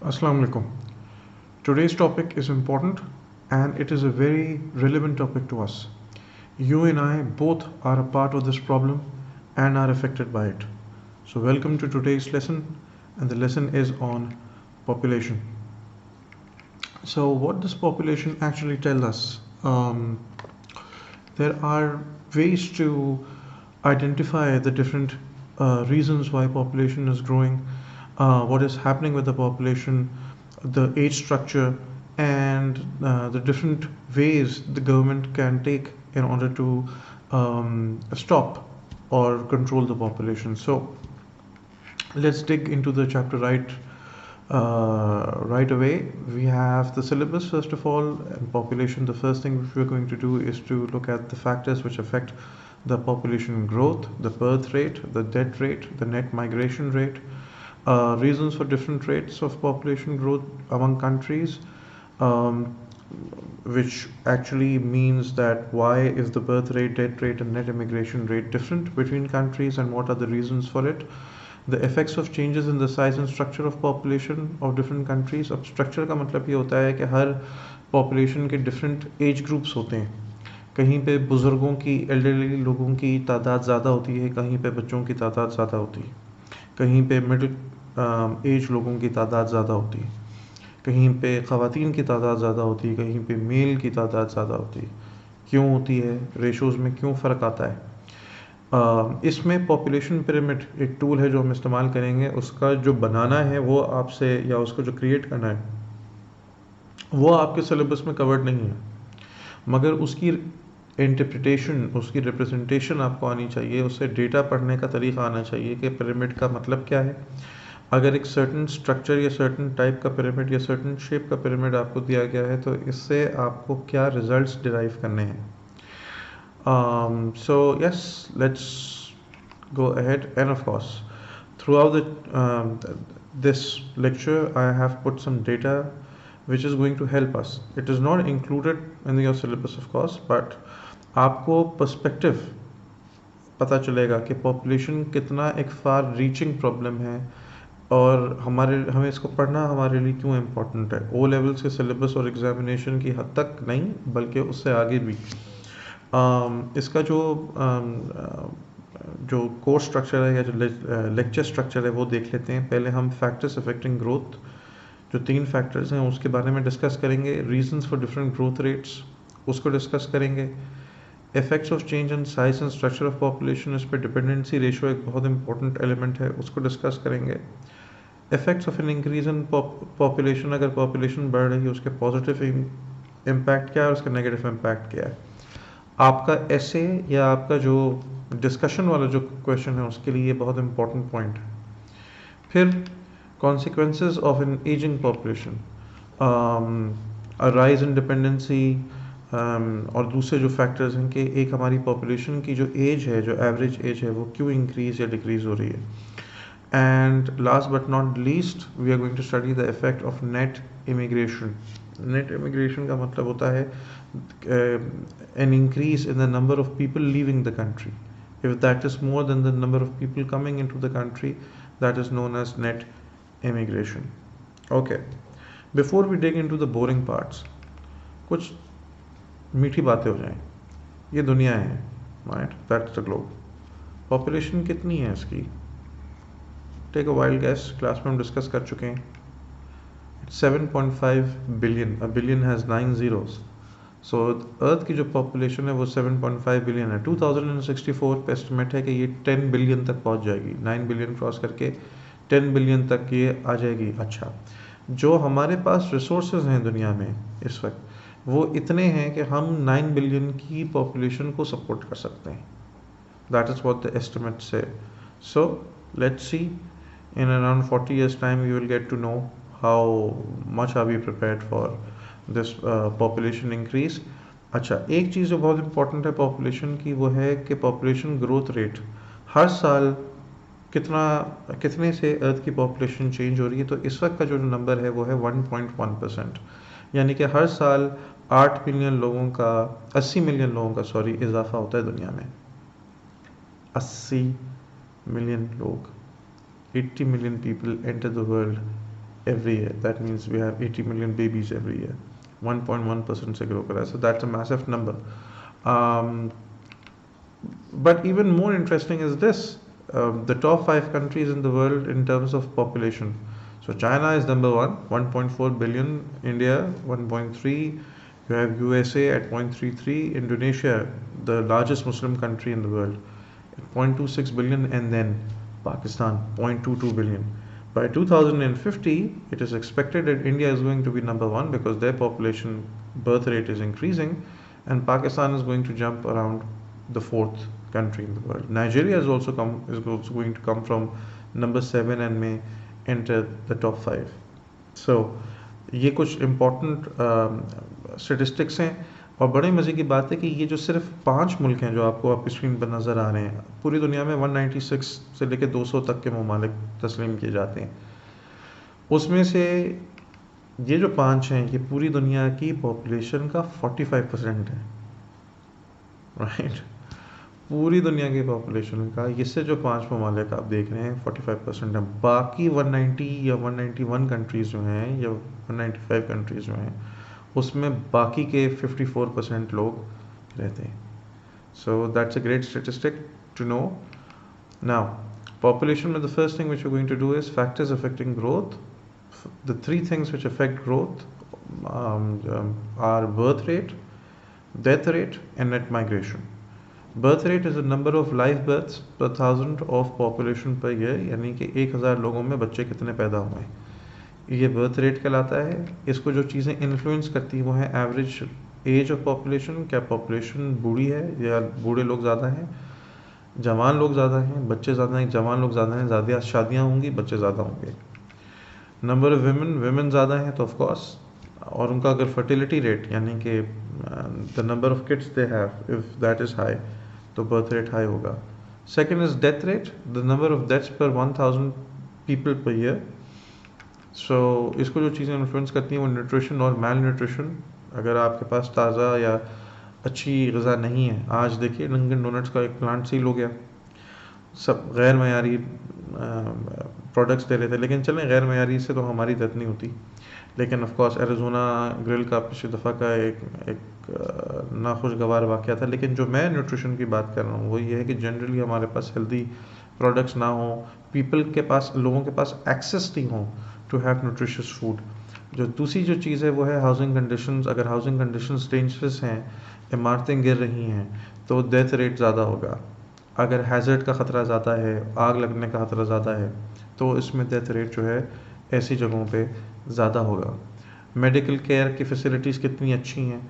Assalamu alaikum. Today's topic is important and it is a very relevant topic to us. You and I both are a part of this problem and are affected by it. So, welcome to today's lesson, and the lesson is on population. So, what does population actually tell us? There are ways to identify the different reasons why population is growing, what is happening with the population, the age structure, and the different ways the government can take in order to stop or control the population. So let's dig into the chapter right away. We have the syllabus first of all, and population. The first thing which we're going to do is to look at the factors which affect the population growth, the birth rate, the death rate, the net migration rate, reasons for different rates of population growth among countries, um, which actually means that why is the birth rate, death rate, and net immigration rate different between countries, and what are the reasons for it. The effects of changes in the size and structure of population of different countries. अब structure का मतलब ये होता है कि हर population के different age groups होते हैं. कहीं पे बुज़ुर्गों की, elderly लोगों की तादाद ज़्यादा होती है, कहीं पे बच्चों की तादाद ज़्यादा होती है, कहीं पे मिडिल एज लोगों की तादाद ज़्यादा होती है, कहीं पे ख़वातीन की तादाद ज़्यादा होती है, कहीं पे मेल की तादाद ज़्यादा होती है. क्यों होती है, रेशोज़ में क्यों फ़र्क आता है? इसमें पॉपुलेशन पिरामिड एक टूल है जो हम इस्तेमाल करेंगे. उसका जो बनाना है वो आपसे, या उसको जो क्रिएट करना है वो आपके सिलेबस में कवर्ड नहीं है, मगर उसकी इंटरप्रिटेशन, उसकी रिप्रेजेंटेशन आपको आनी चाहिए. उससे डेटा पढ़ने का तरीका आना चाहिए कि पिरामिड का मतलब क्या है. अगर एक सर्टन स्ट्रक्चर या सर्टन टाइप का पिरामिड या सर्टन शेप का पिरामिड आपको दिया गया है तो इससे आपको क्या रिजल्ट्स डिराइव करने हैं. So yes, let's go ahead. And of course, throughout this lecture, I have put some data which is going to help us. It is not included in your syllabus, of course, but आपको perspective पता चलेगा कि population कितना एक far reaching problem है, और हमें इसको पढ़ना हमारे लिए क्यों इम्पोर्टेंट है. ओ लेवल्स के सिलेबस और एग्जामिनेशन की हद तक नहीं, बल्कि उससे आगे भी. इसका जो कोर्स स्ट्रक्चर है या जो लेक्चर स्ट्रक्चर है वो देख लेते हैं. पहले हम फैक्टर्स अफेक्टिंग ग्रोथ, जो 3 फैक्टर्स हैं उसके बारे में डिस्कस करेंगे. Reasons for different growth rates उसको डिस्कस करेंगे. Effects of change in size and structure of population, इस पर डिपेंडेंसी रेशियो एक बहुत इंपॉर्टेंट एलिमेंट है, उसको डिस्कस करेंगे. Effects of an increase in population, अगर पॉपुलेशन बढ़ रही है उसके पॉजिटिव इम्पैक्ट क्या है और उसका नेगेटिव इम्पैक्ट क्या है. आपका ऐसे या आपका जो डिस्कशन वाला जो क्वेश्चन है उसके लिए ये बहुत इंपॉर्टेंट पॉइंट है. फिर consequences of an ageing population, rise in dependency, और दूसरे जो फैक्टर्स हैं कि एक हमारी पॉपुलेशन की जो एज है, जो एवरेज एज है, वो क्यों इंक्रीज या डिक्रीज हो रही है. And last but not least, we are going to study the effect of net immigration. Net immigration का मतलब होता है an increase in the number of people leaving the country. If that is more than the number of people coming into the country, that is known as net immigration. Okay, before we dig into the boring parts, कुछ मीठी बातें हो जाएं. ये दुनिया है, right? That's the globe. Population कितनी है इसकी? Take a wild guess. Class में हम डिस्कस कर चुके हैं. 7.5 billion. A billion has 9 zeros. सो अर्थ की जो पॉपुलेशन है वो 7.5 बिलियन है. 2064 पे एस्टिमेट है कि ये 10 बिलियन तक पहुंच जाएगी. 9 बिलियन क्रॉस करके 10 बिलियन तक ये आ जाएगी. अच्छा, जो हमारे पास रिसोर्सेज हैं दुनिया में इस वक्त वो इतने हैं कि हम 9 बिलियन की पॉपुलेशन को सपोर्ट कर सकते हैं. That is what the estimate says. So let's see, in around 40 years time you will get to know how much are we prepared for this population increase. अच्छा, एक चीज़ जो बहुत इंपॉर्टेंट है पॉपुलेशन की वो है कि पॉपुलेशन ग्रोथ रेट हर साल कितने से अर्थ की पॉपुलेशन चेंज हो रही है. तो इस वक्त का जो नंबर है वो है 1.1%, यानी कि हर साल 8 मिलियन लोगों का 80 मिलियन लोगों का इजाफा होता है दुनिया में. 80 मिलियन लोग, 80 million people enter the world every year. That means we have 80 million babies every year. 1.1% से grow कर रहा है. So that's a massive number. Um, but even more interesting is this. The top 5 countries in the world in terms of population. So China is number 1, 1.4 billion. India 1.3. You have USA at 0.33. Indonesia, the largest Muslim country in the world, at 0.26 billion, and then Pakistan 0.22 billion. By 2050, it is expected that India is going to be number 1 because their population birth rate is increasing, and Pakistan is going to jump around the 4th country in the world. Nigeria is also going to come from number 7 and may enter the top 5. So ये कुछ important statistics हैं. और बड़े मज़े की बात है कि ये जो सिर्फ 5 मुल्क हैं जो आपको आपकी स्क्रीन पर नज़र आ रहे हैं, पूरी दुनिया में 196 से लेकर 200 तक के ममालिक तस्लीम किए जाते हैं. उसमें से ये जो 5 हैं ये पूरी दुनिया की पॉपुलेशन का 45% है. राइट, पूरी दुनिया की पॉपुलेशन का इससे जो 5 ममालिक आप देख रहे हैं 45% है. बाकी 190 या 191 कंट्रीज़ जो हैं या 195 कंट्रीज़ जो हैं उसमें बाकी के 54% लोग रहते हैं. So that's a great statistic to know. Now population में the first thing which we're going to do is factors affecting growth. The 3 things which affect growth are birth rate, death rate and net migration. Birth rate is the number of live births per thousand of population per year, यानी कि 1000 लोगों में बच्चे कितने पैदा हुए. ये birth rate कहलाता है. इसको जो चीज़ें इन्फ्लुएंस करती हैं वो है एवरेज एज ऑफ पॉपुलेशन. क्या पॉपुलेशन बूढ़ी है या बूढ़े लोग ज़्यादा हैं, जवान लोग ज़्यादा हैं, बच्चे ज़्यादा हैं, जवान लोग ज़्यादा हैं, ज़्यादा शादियाँ होंगी, बच्चे ज़्यादा होंगे. नंबर ऑफ विमेन ज़्यादा हैं तो ऑफकोर्स, और उनका अगर फर्टिलिटी रेट यानी कि the number of kids they have if that is high तो बर्थ रेट हाई होगा. Second is death rate, the number of deaths पर 1000 पीपल पर ईयर. सो इसको जो चीज़ें इन्फ्लुएंस करती हैं वो न्यूट्रिशन और मैल न्यूट्रिशन. अगर आपके पास ताज़ा या अच्छी ग़िज़ा नहीं है, आज देखिए डंकिन डोनट्स का एक प्लांट सील हो गया, सब गैर मयारी प्रोडक्ट्स दे रहे थे. लेकिन चलें, गैर मयारी से तो हमारी दर्द नहीं होती. लेकिन ऑफ कोर्स एरिज़ोना ग्रिल का पिछली दफ़ा का एक नाखुशगवार वाक़या था. लेकिन जो मैं न्यूट्रिशन की बात कर रहा हूँ वो ये है कि जनरली हमारे पास हेल्दी प्रोडक्ट्स ना हो, लोगों के पास एक्सेस नहीं हो टू हैव न्यूट्रिशियस फूड. जो दूसरी जो चीज़ है वो है हाउसिंग कंडीशंस. अगर हाउसिंग कंडीशंस डेंजरस हैं, इमारतें गिर रही हैं तो डेथ रेट ज़्यादा होगा. अगर हैज़र्ड का ख़तरा ज़्यादा है, आग लगने का ख़तरा ज़्यादा है तो इसमें डेथ रेट जो है ऐसी जगहों पे ज़्यादा होगा. मेडिकल केयर की फैसिलिटीज़ कितनी अच्छी हैं.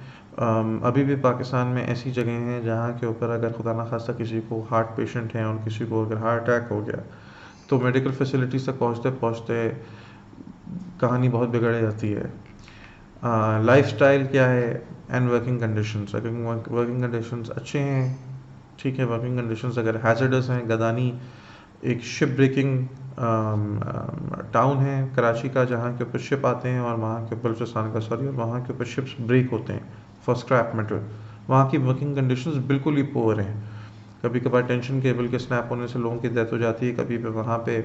अभी भी पाकिस्तान में ऐसी जगह हैं जहाँ के ऊपर अगर खुदा न खास्ता किसी को हार्ट पेशेंट हैं और किसी को अगर हार्ट अटैक हो गया तो मेडिकल फैसिलिटीज़ तक पहुँचते पहुँचते कहानी बहुत बिगड़ जाती है. लाइफस्टाइल क्या है एंड वर्किंग कंडीशंस. अगर वर्किंग कंडीशंस अच्छे हैं, ठीक है, वर्किंग कंडीशंस अगर हैज़र्डस हैं, गदानी एक शिप ब्रेकिंग टाउन है कराची का जहाँ के ऊपर शिप आते हैं और वहाँ के बलूचिस्तान का और वहाँ के ऊपर शिप्स ब्रेक होते हैं फॉर स्क्रैप मेटल. वहाँ की वर्किंग कंडीशंस बिल्कुल ही पुअर हैं. कभी कभार टेंशन केबल के स्नैप होने से लोगों की डेथ हो जाती है. कभी वहाँ पे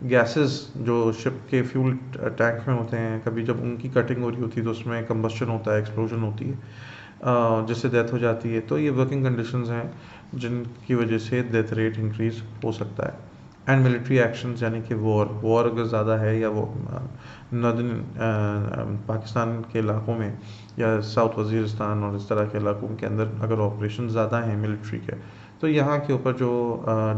गैसेस जो शिप के फ्यूल टैंक में होते हैं, कभी जब उनकी कटिंग हो रही होती है तो उसमें कंबस्शन होता है, एक्सप्लोजन होती है जिससे डेथ हो जाती है. तो ये वर्किंग कंडीशंस हैं जिनकी वजह से डेथ रेट इंक्रीज़ हो सकता है. एंड मिलिट्री एक्शंस यानी कि वॉर अगर ज़्यादा है या वो नॉर्दर्न पाकिस्तान के इलाकों में या साउथ वज़ीरिस्तान और इस तरह के इलाकों के अंदर अगर ऑपरेशन ज़्यादा हैं मिलिट्री के तो यहाँ के ऊपर जो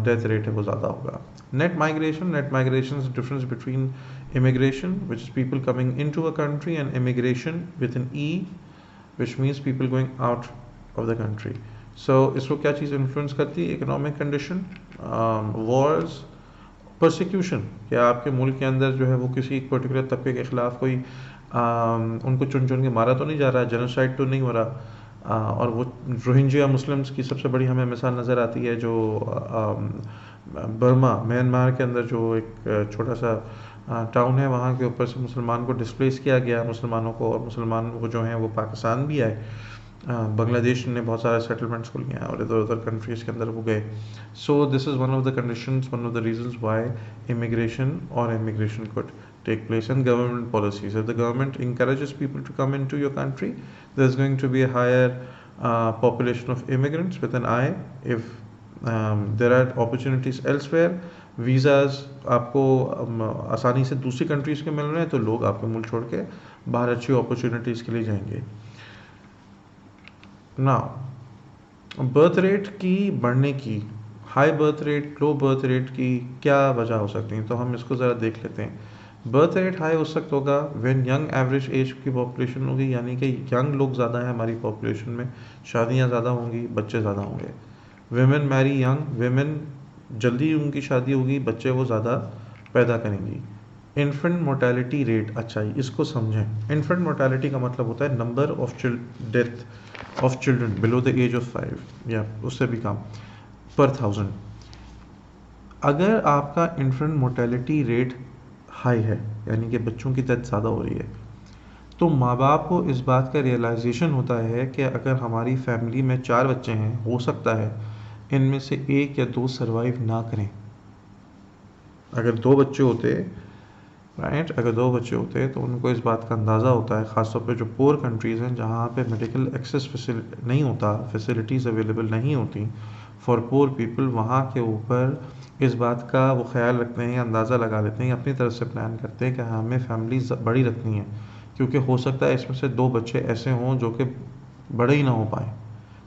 डेथ रेट है वो ज़्यादा होगा. Net migration is difference between immigration which is people coming into a country and immigration with an E which means people going out of the country. So इसको क्या चीज़ इन्फ्लुएंस करती है? Economic condition, wars, persecution. क्या आपके मुल्क के अंदर जो है वो किसी एक पर्टिकुलर तबके के ख़िलाफ़ कोई उनको चुन चुन के मारा तो नहीं जा रहा है, जेनोसाइड तो नहीं हो रहा. और वो रोहिंग्या मुस्लिम्स की सबसे बड़ी हमें मिसाल नज़र आती है जो बर्मा म्यांमार के अंदर जो एक छोटा सा टाउन है वहाँ के ऊपर से मुसलमान को डिस्प्लेस किया गया, मुसलमानों को, और मुसलमान वो जो हैं वो पाकिस्तान भी आए. बांग्लादेश ने बहुत सारे सेटलमेंट्स खोल हैं और इधर उधर कंट्रीज़ के अंदर वो गए. So this is one of the conditions, one of the reasons why immigration could take place, and government policies. If the government encourages people to come into your country, there's going to be a higher population of immigrants with an eye. If there are opportunities elsewhere, visas आपको आसानी से दूसरी countries के मिल रहे हैं, तो लोग आपके मुल्क छोड़ के बाहर अच्छी अपॉर्चुनिटीज़ के लिए जाएंगे. नाउ बर्थ रेट की बढ़ने की, high birth rate, low birth rate की क्या वजह हो सकती है, तो हम इसको ज़रा देख लेते हैं. बर्थ रेट हाई उस वक्त होगा व्हेन यंग एवरेज एज की पॉपुलेशन होगी, यानी कि यंग लोग ज़्यादा हैं हमारी पॉपुलेशन में, शादियाँ ज़्यादा होंगी, बच्चे ज़्यादा होंगे. विमेन मैरी यंग, विमेन जल्दी उनकी शादी होगी, बच्चे वो ज़्यादा पैदा करेंगी. इन्फेंट मोर्टेलिटी रेट, अच्छा इसको समझें. इन्फेंट मोर्टेलिटी का मतलब होता है number of death of children below the age of 5 या उससे भी कम पर 1000. अगर आपका इन्फेंट मोर्टेलिटी रेट हाई है, यानी कि बच्चों की डेथ ज़्यादा हो रही है, तो माँ बाप को इस बात का रियलाइजेशन होता है कि अगर हमारी फैमिली में 4 बच्चे हैं, हो सकता है इनमें से 1 या 2 सर्वाइव ना करें. अगर 2 बच्चे होते, राइट, अगर 2 बच्चे होते तो उनको इस बात का अंदाज़ा होता है, ख़ासतौर पे जो पुअर कंट्रीज़ हैं जहाँ पे मेडिकल एक्सेस नहीं होता, फैसिलिटीज़ अवेलेबल नहीं होती फॉर पुअर पीपल, वहाँ के ऊपर इस बात का वो ख्याल रखते हैं, अंदाज़ा लगा लेते हैं, अपनी तरफ से प्लान करते हैं कि हमें फैमिली बड़ी रखनी है, क्योंकि हो सकता है इसमें से 2 बच्चे ऐसे हों जो कि बड़े ही ना हो पाए,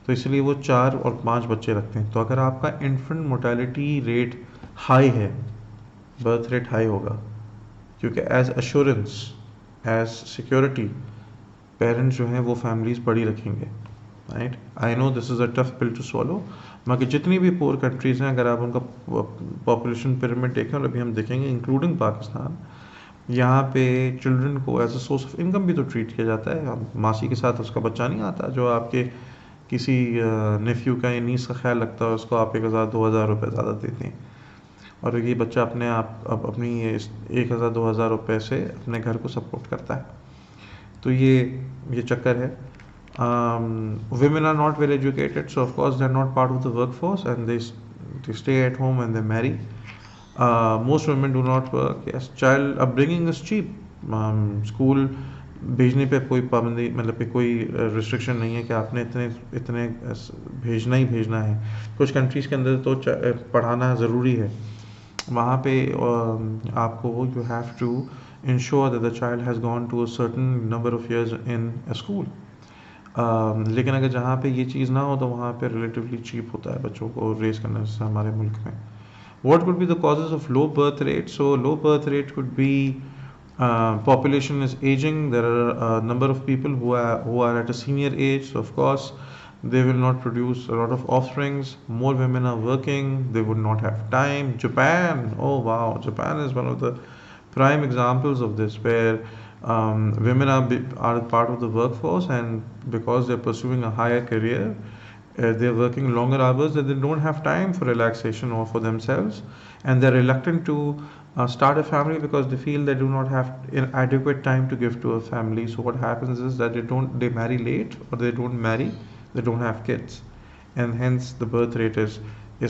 तो इसलिए वो 4 और 5 बच्चे रखते हैं. तो अगर आपका इन्फेंट मोर्टेलिटी रेट हाई है, बर्थ रेट हाई होगा, क्योंकि as assurance, as security, parents जो हैं वो फैमिलीज बड़ी रखेंगे. Right, I know this is a tough pill to swallow, मगर जितनी भी पुअर कंट्रीज़ हैं, अगर आप उनका पॉपुलेशन पिरामिड देखें, और अभी हम देखेंगे इंक्लूडिंग पाकिस्तान, यहाँ पे चिल्ड्रन को as a source of income भी तो ट्रीट किया जाता है. मासी के साथ उसका बच्चा नहीं आता, जो आपके किसी नेफ्यू का या नीस का ख्याल रखता है, उसको आप 1000-2000 रुपये ज़्यादा देते हैं, और ये बच्चा अपने आप अपनी 1000-2000 रुपये से अपने घर को सपोर्ट करता है. तो ये चक्कर है. Women are not well educated, so of course they are not part of the workforce, and they stay at home and they marry. Most women do not work. Yes, child upbringing is cheap. School भेजने पे कोई पाबंदी, मतलब पे कोई restriction नहीं है कि आपने इतने भेजना ही भेजना है. कुछ कंट्रीज़ के अंदर तो पढ़ाना ज़रूरी है. वहाँ पे आपको you have to ensure that the child has gone to a certain number of years in a school. लेकिन अगर जहाँ पे ये चीज़ ना हो, तो वहाँ पे रिलेटिवली चीप होता है बच्चों को रेस करने से हमारे मुल्क में. What could be the causes of low birth rate? So low birth rate could be population is aging. There are a number of people who are at a senior age, so of course they will not produce a lot of offsprings. More women are working, they would not have time. Japan, oh wow, Japan is one of the prime examples of this, where women are part of the workforce, and because they're pursuing a higher career, they're working longer hours, that they don't have time for relaxation or for themselves, and they're reluctant to start a family because they feel they do not have adequate time to give to a family. So what happens is that they marry late, or they don't have kids, and hence the birth rate is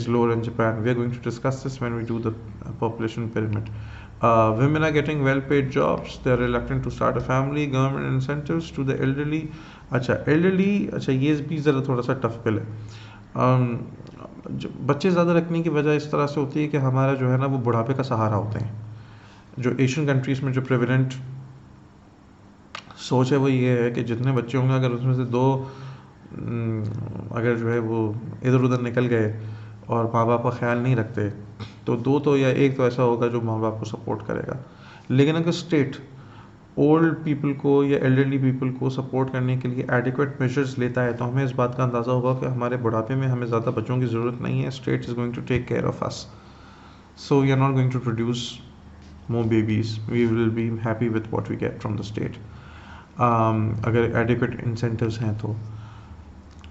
lower in Japan. We are going to discuss this when we do the population pyramid. Women are getting well-paid jobs. They are reluctant to start a family. Government incentives to the elderly. अच्छा ये भी ज़रा थोड़ा सा tough पिल है. बच्चे ज़्यादा रखने की वजह इस तरह से होती है कि हमारा जो है ना, वो बुढ़ापे का सहारा होते हैं. जो एशियन कंट्रीज़ में जो प्रेवलेंट सोच है वो ये है कि जितने बच्चे होंगे, अगर उसमें से 2 अगर जो है वो इधर उधर निकल गए और माँ बाप का ख्याल नहीं रखते, तो 2 तो या 1 तो ऐसा होगा जो माँ बाप को सपोर्ट करेगा. लेकिन अगर स्टेट ओल्ड पीपल को या एल्डरली पीपल को सपोर्ट करने के लिए एडिक्वेट मेजर्स लेता है, तो हमें इस बात का अंदाज़ा होगा कि हमारे बुढ़ापे में हमें ज़्यादा बच्चों की ज़रूरत नहीं है. State is going to take care of us, so we are not going to produce more babies. We will be happy with what we get from the state, अगर एडिक्वेट इंसेंटिव्स हैं तो.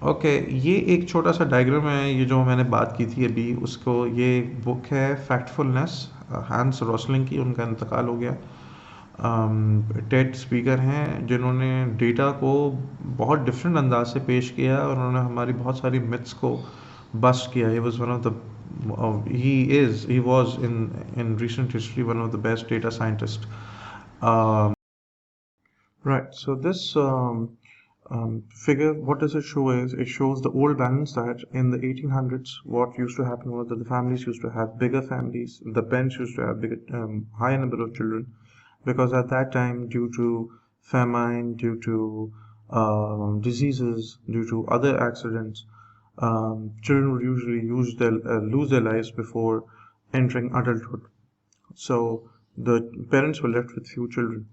ओके, ये एक छोटा सा diagram है, ये जो मैंने बात की थी अभी उसको. ये बुक है फैक्टफुलनेस, हैंस रोसलिंग की. उनका इंतकाल हो गया. टेड स्पीकर हैं जिन्होंने डेटा को बहुत डिफरेंट अंदाज से पेश किया, और उन्होंने हमारी बहुत सारी मिथ्स को बस्ट किया. he was in recent history one of the best data scientists. Um, right. So this figure, what does it show is it shows the old balance that in the 1800s, what used to happen was that the families used to have bigger families, the parents used to have bigger, higher number of children, because at that time, due to famine, due to diseases, due to other accidents, children would usually lose their lives before entering adulthood. So the parents were left with few children.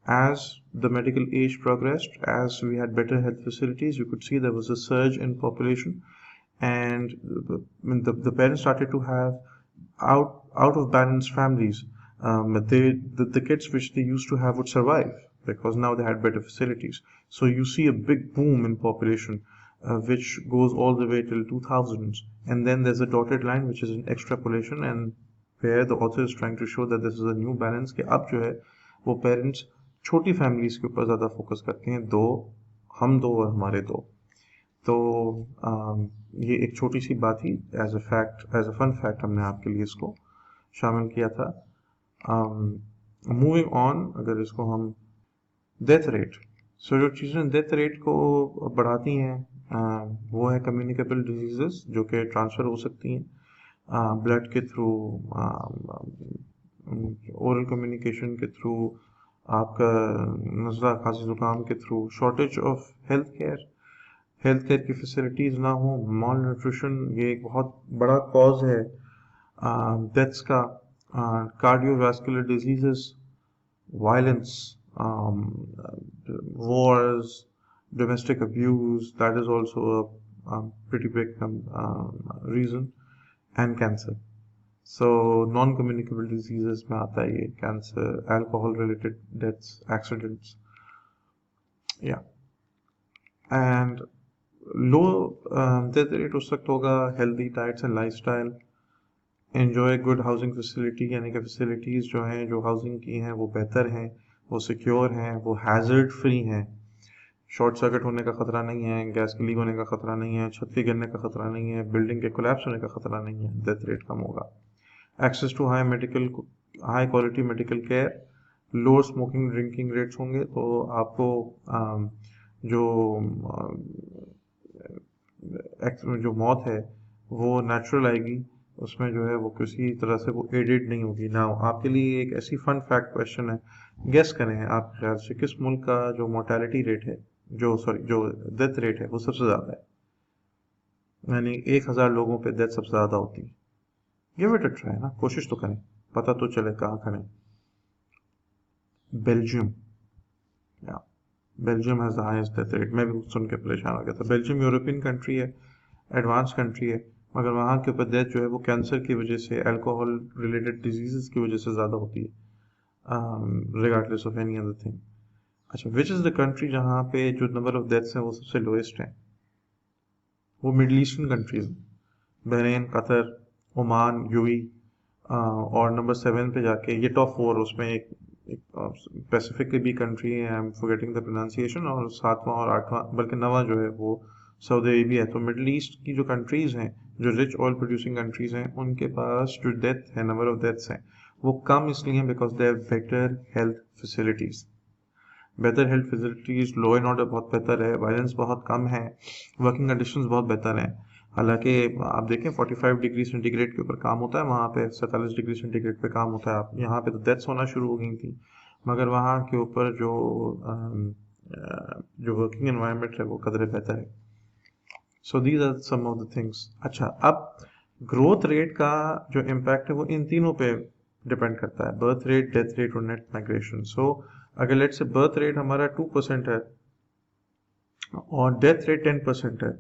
As the medical age progressed, as we had better health facilities, you could see there was a surge in population, and the parents started to have out of balance families. The kids which they used to have would survive because now they had better facilities. So you see a big boom in population, which goes all the way till 2000s, and then there's a dotted line which is an extrapolation, and where the author is trying to show that this is a new balance कि अब जो है वो parents छोटी families के ऊपर ज़्यादा focus करते हैं, दो हम दो और हमारे दो। तो ये एक छोटी सी बात ही as a fact, as a fun fact हमने आपके लिए इसको शामिल किया था। मूविंग ऑन, अगर इसको हम डेथ रेट, सो जो चीज़ें डेथ रेट को बढ़ाती हैं वो है कम्युनिकेबल डिजीजेस जो कि ट्रांसफ़र हो सकती हैं ब्लड के थ्रू, ओरल कम्युनिकेशन के थ्रू, आपका नज़ला खांसी ज़ुकाम के through, shortage of health care की फैसिलिटीज़ ना हो, मॉल न्यूट्रिशन, ये एक बहुत बड़ा कॉज है डेथ्स का, cardiovascular diseases, violence, wars, domestic abuse, that is also a pretty big reason, and cancer. So non-communicable diseases में आता है ये cancer, alcohol related deaths, accidents, yeah, and low death rate उस वक्त होगा healthy diets and lifestyle, enjoy good housing facility, यानी कि facilities जो हैं, जो housing की हैं वो बेहतर हैं, वो secure हैं, वो hazard free हैं, शॉर्ट सर्किट होने का खतरा नहीं है, गैस की लीक होने का खतरा नहीं है, छत के गिरने का खतरा नहीं है, बिल्डिंग के कोलैप्स होने का खतरा नहीं है, डेथ रेट कम होगा। Access to high quality medical care, lower smoking drinking rates होंगे, तो आपको जो जो मौत है वो नेचुरल आएगी, उसमें जो है वो किसी तरह से वो एडेड नहीं होगी ना। आपके लिए एक ऐसी फन फैक्ट क्वेश्चन है, गेस करें आप ख्याल से किस मुल्क का जो मोर्टेलिटी रेट है, जो डेथ रेट है वो सबसे ज़्यादा है, यानी 1000 लोगों पे डेथ सबसे ज़्यादा होती है। गिव इट अ ट्राई ना, कोशिश तो करें, पता तो चले कहाँ करें। बेल्जियम, या Belgium has the highest death rate. मैं भी सुन के परेशान हो गया था। बेल्जियम यूरोपियन कंट्री है, एडवांस कंट्री है, मगर वहाँ के ऊपर डेथ जो है वो कैंसर की वजह से, अल्कोहल रिलेटेड डिजीज़ की वजह से ज़्यादा होती है, regardless of any other thing. अच्छा, विच इज़ द कंट्री जहाँ पे जो नंबर ऑफ डेथ्स हैं वो सबसे लोएस्ट है? वो middle eastern countries, Bahrain, Qatar, Oman, UAE, और नंबर 7 पे जाके ये टॉप 4, उसमें एक पैसिफिक की भी कंट्री है, I am forgetting the pronunciation, और 7वां और 8वां बल्कि 9वां जो है वो सऊदी अरेबिया है। तो मिडल ईस्ट की जो कंट्रीज़ हैं, जो रिच ऑयल प्रोड्यूसिंग कंट्रीज़ हैं, उनके पास जो डेथ है, नंबर ऑफ डेथ्स हैं वो कम इसलिए हैं because they have better health facilities. बेहतर health facilities, law and order बहुत बेहतर है, वायलेंस बहुत कम है, वर्किंग कंडीशंस बहुत बेहतर हैं। हालांकि आप देखें 45 डिग्री सेंटीग्रेड के ऊपर काम होता है, वहाँ पे 47 डिग्री सेंटीग्रेड पे काम होता है। आप यहाँ पे तो डेथ्स होना शुरू हो गई थी, मगर वहाँ के ऊपर जो वर्किंग एनवायरनमेंट है वो कदरे बेहतर है। So these are some of the things. अच्छा, अब ग्रोथ रेट का जो इम्पैक्ट है वो इन तीनों पे डिपेंड करता है, बर्थ रेट, डेथ रेट और नेट माइग्रेशन। सो अगर लेट से बर्थ रेट हमारा 2% है और डेथ रेट 10% है,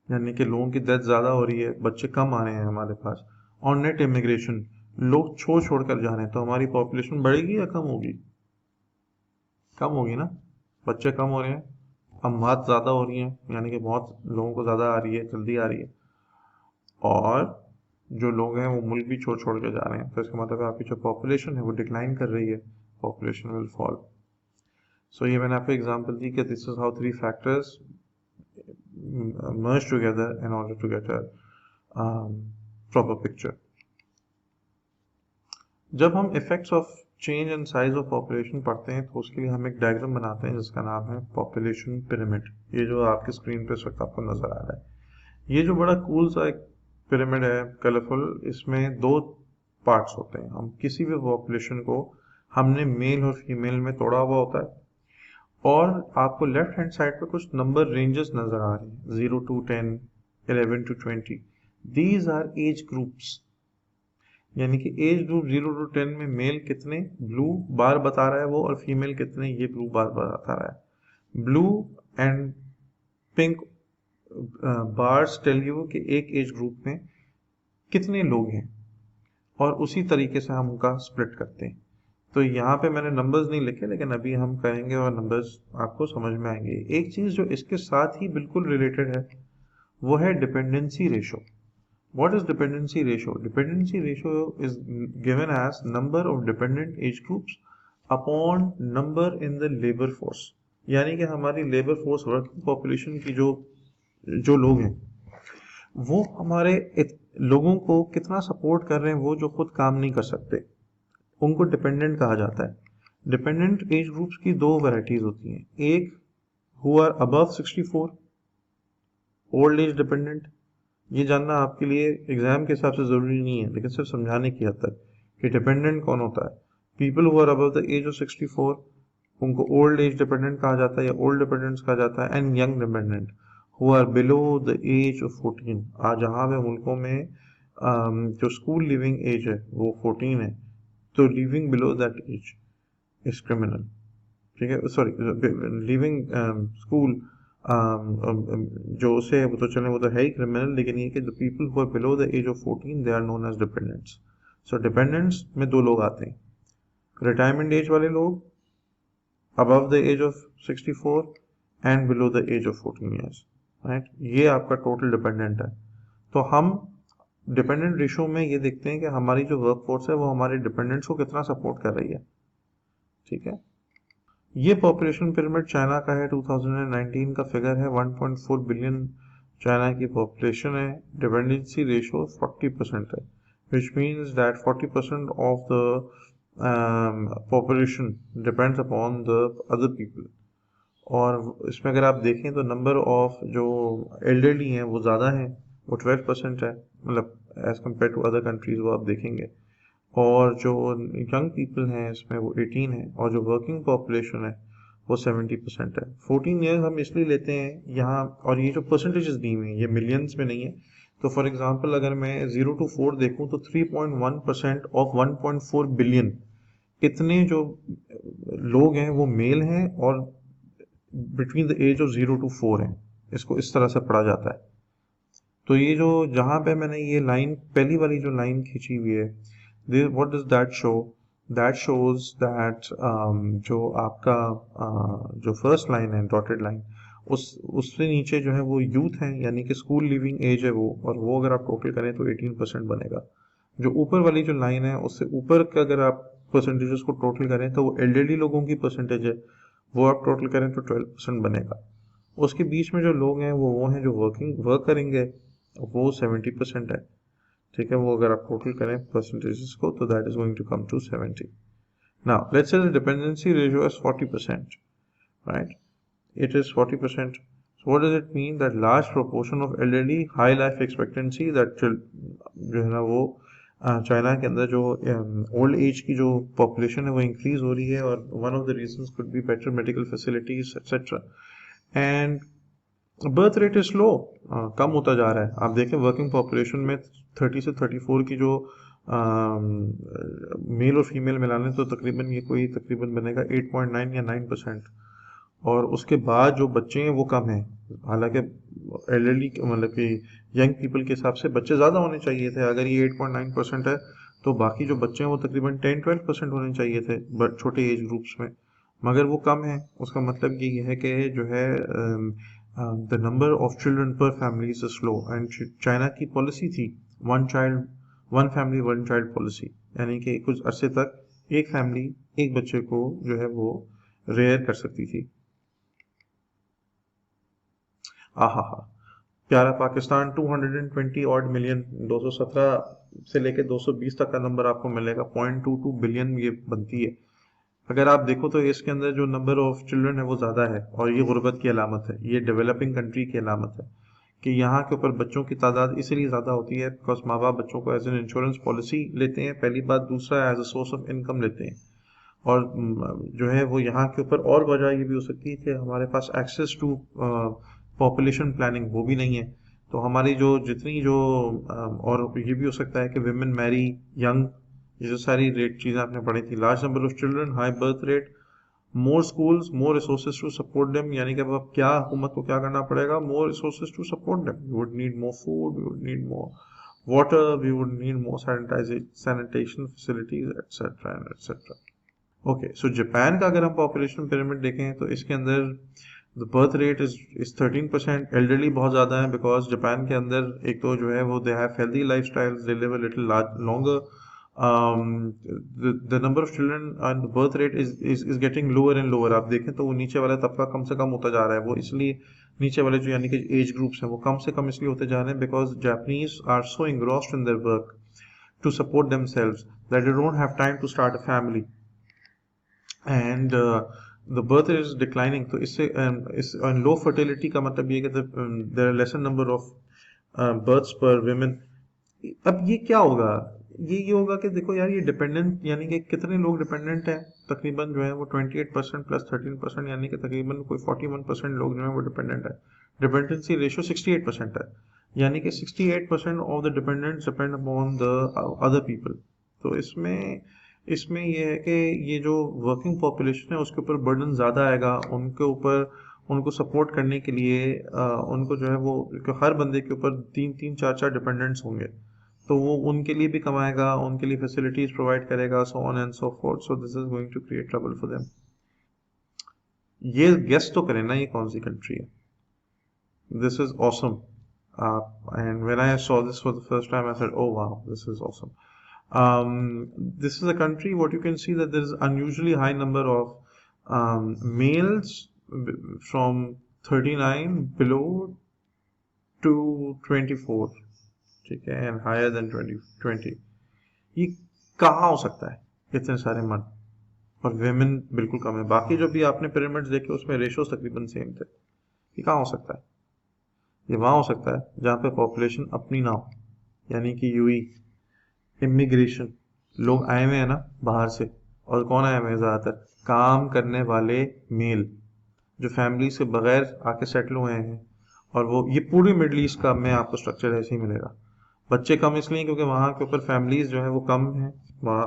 यानी कि लोगों की डेथ ज़्यादा हो रही है, बच्चे कम आ रहे हैं हमारे पास, और नेट इमिग्रेशन, लोग छोड़ कर जा रहे हैं, तो हमारी पॉपुलेशन बढ़ेगी या कम होगी? कम होगी ना, बच्चे कम हो रहे हैं, अमवात ज़्यादा हो रही हैं, यानी कि मौत लोगों को ज़्यादा आ रही है, जल्दी आ रही है, और जो लोग हैं वो मुल्क भी छोड़ के जा रहे हैं, तो इसका मतलब है आपकी जो पॉपुलेशन है वो डिक्लाइन कर रही है, पॉपुलेशन विल फॉल। सो ये मैंने आपको एग्जांपल दी कि this is how 3 factors merge together in order to get a proper picture. जब हम effects of change in size of population पढ़ते हैं तो उसके लिए हम एक डायग्राम बनाते हैं जिसका नाम है पॉपुलेशन पिरामिड। ये जो आपकी स्क्रीन पे इस वक्त आपको नजर आ रहा है, ये जो बड़ा कूल सा एक पिरामिड है, कलरफुल, इसमें दो पार्ट्स होते हैं। हम किसी भी पॉपुलेशन को हमने मेल और फीमेल में तोड़ा हुआ होता है, और आपको लेफ्ट हैंड साइड पे कुछ नंबर रेंजेस नजर आ रहे हैं, 0 to 10, 11 to 20। These are age groups, यानी कि एज ग्रुप 0 to 10 में मेल कितने ब्लू बार बता रहा है वो, और फीमेल कितने ये ब्लू बार बता रहा है। Blue and pink bars tell you कि एक एज ग्रुप में कितने लोग हैं, और उसी तरीके से हम उनका स्प्लिट करते हैं। तो यहाँ पे मैंने नंबर्स नहीं लिखे, लेकिन अभी हम करेंगे और नंबर्स आपको समझ में आएंगे। एक चीज जो इसके साथ ही बिल्कुल रिलेटेड है वो है dependency ratio. What is dependency ratio? Dependency ratio is given as number of dependent age groups upon number in the labor force। यानी कि हमारी लेबर फोर्स वर्किंग पॉपुलेशन की जो लोग हैं वो हमारे लोगों को कितना सपोर्ट कर रहे हैं, वो जो खुद काम नहीं कर सकते उनको डिपेंडेंट कहा जाता है। डिपेंडेंट एज ग्रुप्स की दो वैरायटीज होती हैं, एक who are above 64, old age dependent. ये जानना आपके लिए एग्जाम के हिसाब से जरूरी नहीं है, लेकिन सिर्फ समझाने की हद तक कि डिपेंडेंट कौन होता है। People who are above the age of 64 उनको ओल्ड एज डिपेंडेंट कहा जाता है या ओल्ड डिपेंडेंट्स कहा जाता है। And young dependent who are below the age of 14। आज जहाँ पे मुल्कों में जो स्कूल लिविंग एज है वो 14 है, तो living below that age is criminal. ठीक है, सॉरी, लिविंग स्कूल जो उसे वो तो चले वो तो है ही क्रिमिनल, लेकिन ये कि the people who are below the age of 14 they are known as dependents. So dependents में दो लोग आते हैं, रिटायरमेंट एज वाले लोग above the age of 64 and below the age of 14 years, right. ये आपका टोटल डिपेंडेंट है। तो हम डिपेंडेंट रेशो में ये देखते हैं कि हमारी जो वर्क फोर्स है वो हमारे डिपेंडेंट्स को कितना सपोर्ट कर रही है। ठीक है, ये पॉपुलेशन पिरामिड चाइना का है, 2019 का फिगर है, 1.4 बिलियन चाइना की पॉपुलेशन है। डिपेंडेंसी रेशो 40% है, which means that 40% of the population depends upon the other people. और इसमें अगर आप देखें तो नंबर ऑफ जो एल्डरली हैं वो ज़्यादा हैं, वो 12% है, मतलब as compare to other countries वो आप देखेंगे। और जो यंग पीपल हैं इसमें वो 18 है, और जो वर्किंग पॉपुलेशन है वो 70% है। 14 ईयर्स हम इसलिए लेते हैं यहाँ, और ये जो परसेंटेजेस दी हुई हैं ये मिलियंस में नहीं है। तो फॉर एग्जांपल अगर मैं 0 to 4 देखूं तो 3.1% ऑफ 1.4 बिलियन इतने जो लोग हैं वो मेल हैं और between the age of 0 to 4 हैं। इसको इस तरह से पढ़ा जाता है। तो ये जो जहाँ पे मैंने ये लाइन पहली वाली जो लाइन खींची हुई है, what does that show? That shows that जो आपका जो फर्स्ट लाइन है डॉटेड लाइन, उससे नीचे जो है वो यूथ है, यानी कि स्कूल लिविंग एज है वो, और वो अगर आप टोटल करें तो 18% बनेगा। जो ऊपर वाली जो लाइन है उससे ऊपर का अगर आप परसेंटेजेस को टोटल करें तो वो एल्डरली लोगों की परसेंटेज है, वो आप टोटल करें तो 12% बनेगा। उसके बीच में जो लोग हैं वो हैं जो वर्क करेंगे, वो 70% है। ठीक है, वो अगर आप टोटल करें परसेंटेजेस को तो that is going to come to 70। Now let's say the dependency ratio is 40%, right, it is 40%। So what does it mean? That large proportion of elderly high life expectancy, that जो है ना वो China के अंदर जो old age की जो population है वो इंक्रीज हो रही है, और one of the reasons could be better medical facilities etcetera. And birth rate is slow, कम होता जा रहा है। आप देखें वर्किंग पॉपुलेशन में 30 से 34 की जो मेल और फीमेल मिलाने तो तकरीबन बनेगा 8.9 या 9%। और उसके बाद जो बच्चे हैं वो कम हैं, हालांकि एल्डरली मतलब कि यंग पीपल के हिसाब से बच्चे ज़्यादा होने चाहिए थे। अगर ये 8.9% है तो बाकी जो बच्चे हैं वो तकरीबन 10-12% होने चाहिए थे छोटे एज ग्रुप्स में, मगर वो कम है। उसका मतलब ये है कि जो है द नंबर ऑफ चिल्ड्रन पर family is slow. And China की पॉलिसी थी one family one child policy, यानी कि कुछ अरसे तक एक फैमिली एक बच्चे को जो है वो रेयर कर सकती थी। आहा हा, प्यारा पाकिस्तान 220 ऑड मिलियन, 217 से लेके 220 तक का नंबर आपको मिलेगा। 0.22 बिलियन ये बनती है। अगर आप देखो तो इसके अंदर जो नंबर ऑफ चिल्ड्रन है वो ज़्यादा है, और ये गुर्बत की अलामत है, ये डेवलपिंग कंट्री की अलामत है कि यहाँ के ऊपर बच्चों की तादाद इसलिए ज़्यादा होती है बिकॉज माँ बाप बच्चों को एज एन इंश्योरेंस पॉलिसी लेते हैं, पहली बात। दूसरा, as a source of income लेते हैं। और जो है वो यहाँ के ऊपर और वजह ये भी हो सकती है कि हमारे पास एक्सेस टू पॉपुलेशन प्लानिंग वो भी नहीं है। तो हमारी जो जितनी जो और ये भी हो सकता है कि विमेन मैरी यंग, ये जो सारी रेट चीज़ें आपने पढ़ी थी। Large number of children, high birth rate, more schools, more resources to support them, यानी कि अब क्या हुकूमत को क्या करना पड़ेगा, more resources to support them. We would need more food, we would need more water, we would need more sanitation facilities etcetera and etcetera. Okay, so Japan का अगर हम पॉपुलेशन पिरामिड देखें तो इसके अंदर the birth rate is 13%। Elderly बहुत ज़्यादा है बिकॉज जापान के अंदर एक तो जो है वो they have healthy life styles, they live a little longer. the number of children and the birth rate is getting lower and lower। आप देखें तो वो नीचे वाला तबका कम से कम होता जा रहा है। वो इसलिए नीचे वाले जो यानी कि एज ग्रुप्स हैं वो कम से कम इसलिए होते जा रहे हैं because Japanese are so engrossed in their work to support themselves that they don't have time to start a family and the birth rate is declining। तो इससे इस लो फर्टिलिटी का मतलब ये कि there are lesser number of births per women। अब ये क्या होगा, ये होगा कि देखो यार, ये डिपेंडेंट यानी कि कितने लोग डिपेंडेंट हैं, तकरीबन जो है वो 28% प्लस 13%, यानी कि तकरीबन कोई 41% लोग जो है वो डिपेंडेंट है। डिपेंडेंसी रेशियो 68% है, यानी कि 68% of the dependents depend upon the other people. तो इसमें इसमें ये है कि ये जो वर्किंग पॉपुलेशन है उसके ऊपर बर्डन ज़्यादा आएगा, उनके ऊपर उनको सपोर्ट करने के लिए उनको जो है वो हर बंदे के ऊपर 3-3 4-4 डिपेंडेंट्स होंगे, तो वो उनके लिए भी कमाएगा, उनके लिए फैसिलिटीज प्रोवाइड करेगा, so on and so forth. So this is going to create trouble for them. ये गेस तो करें ना ये कौन सी कंट्री है। This is awesome. And when I saw this for the first time I said oh wow, this is awesome. This is a country what you can see that there is unusually high number of males from 39 below to 24, ठीक है, and higher than 20। ये कहाँ हो सकता है इतने सारे मर्द और वेमेन बिल्कुल कम है। बाकी जो भी आपने पिरामिड्स देखे उसमें रेशोज तकरीबन सेम थे। ये कहाँ हो सकता है? ये वहाँ हो सकता है जहाँ पे पॉपुलेशन अपनी ना हो, यानी कि यूई इमिग्रेशन, लोग आए हुए हैं ना बाहर से, और कौन आए हुए हैं ज़्यादातर? काम करने वाले मेल जो फैमिली से बगैर आके सेटल हुए हैं। और वो ये पूरी मिडल ईस्ट का में आपको स्ट्रक्चर ऐसे ही मिलेगा। बच्चे कम इसलिए क्योंकि वहाँ के ऊपर फैमिलीज जो है वो कम है, वहाँ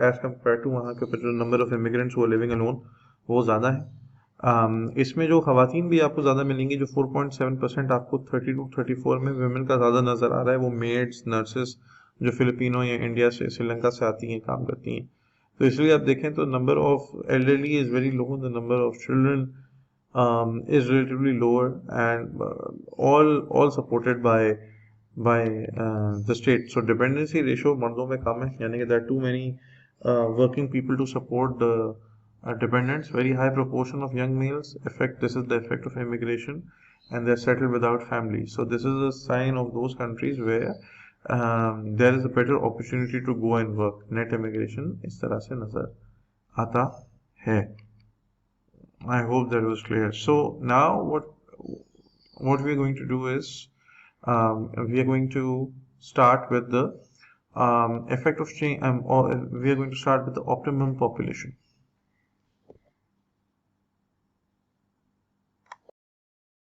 एज कम्पेयर टू वहाँ के ऊपर जो नंबर ऑफ इमिग्रेंट्स वो लिविंग अलोन वो ज़्यादा है। इसमें जो खवातीन भी आपको ज़्यादा मिलेंगी, जो 4.7% आपको 30 to 34 में वुमेन का ज़्यादा नज़र आ रहा है, वो मेड्स, नर्सेस जो फिलिपिनो या इंडिया से, श्रीलंका से आती हैं, काम करती हैं। तो इसलिए आप देखें तो number of elderly is very low, the number of children is relatively lower, and all supported by the state। So dependency ratio मर्दों में कम है, यानी कि there are too many working people to support the dependents। Very high proportion of young males effect, this is the effect of immigration, and they're settled without family। So this is a sign of those countries where there is a better opportunity to go and work। net immigration इस तरह से नजर आता है। I hope that was clear। So now what we are going to do is we are going to start with the effect of change, or we are going to start with the optimum population।